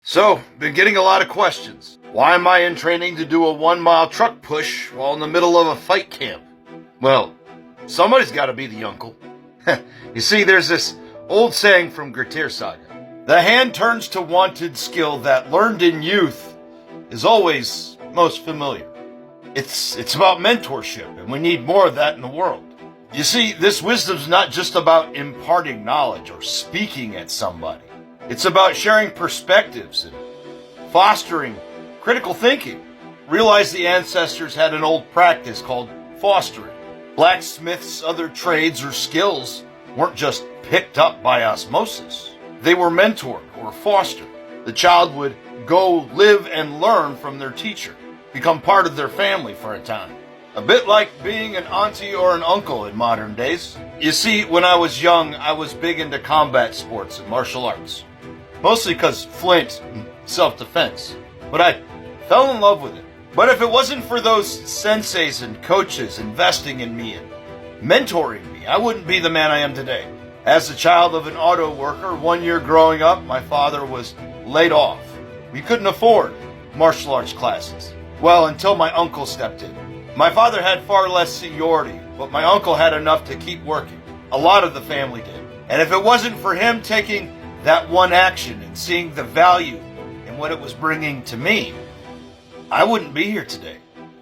So, been getting a lot of questions. Why am I in training to do a 1 mile truck push while in the middle of a fight camp? Well, somebody's got to be the uncle. You see, there's this old saying from Grettir Saga. The hand turns to wanted skill that learned in youth is always most familiar. It's about mentorship, and we need more of that in the world. You see, this wisdom's not just about imparting knowledge or speaking at somebody. It's about sharing perspectives and fostering critical thinking. Realize the ancestors had an old practice called fostering. Blacksmiths' other trades or skills weren't just picked up by osmosis. They were mentored or fostered. The child would go live and learn from their teacher, become part of their family for a time. A bit like being an auntie or an uncle in modern days. You see, when I was young, I was big into combat sports and martial arts. Mostly because Flint and self-defense. But I fell in love with it. But if it wasn't for those senseis and coaches investing in me and mentoring me, I wouldn't be the man I am today. As a child of an auto worker, 1 year growing up, my father was laid off. We couldn't afford martial arts classes. Well, until my uncle stepped in. My father had far less seniority, but my uncle had enough to keep working. A lot of the family did. And if it wasn't for him taking that one action and seeing the value in what it was bringing to me, I wouldn't be here today.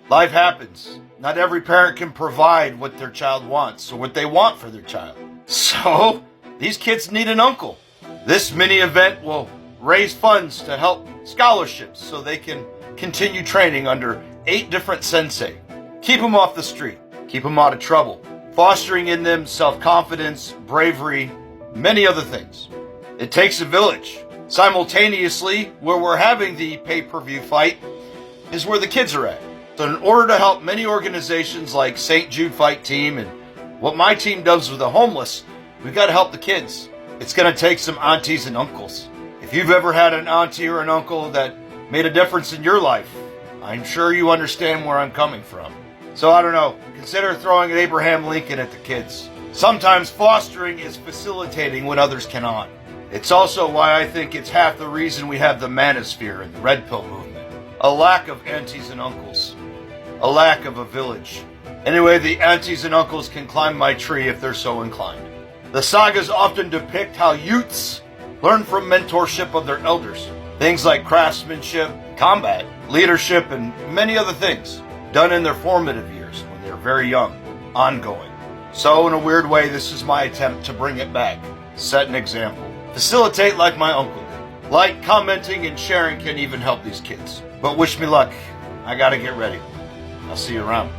Life happens. Not every parent can provide what their child wants or what they want for their child. So, these kids need an uncle. This mini event will raise funds to help scholarships so they can continue training under 8 different sensei. Keep them off the street. Keep them out of trouble. Fostering in them self-confidence, bravery, many other things. It takes a village. Simultaneously, where we're having the pay-per-view fight is where the kids are at. So in order to help many organizations like St. Jude Fight Team and what my team does with the homeless, we've got to help the kids. It's going to take some aunties and uncles. If you've ever had an auntie or an uncle that made a difference in your life, I'm sure you understand where I'm coming from. So I don't know, consider throwing an Abraham Lincoln at the kids. Sometimes fostering is facilitating when others cannot. It's also why I think it's half the reason we have the manosphere and the red pill movement. A lack of aunties and uncles. A lack of a village. Anyway, the aunties and uncles can climb my tree if they're so inclined. The sagas often depict how youths learn from mentorship of their elders. Things like craftsmanship, combat, leadership, and many other things done in their formative years when they're very young, ongoing. So in a weird way, this is my attempt to bring it back. Set an example. Facilitate like my uncle did. Like, commenting, and sharing can even help these kids. But wish me luck. I gotta get ready. I'll see you around.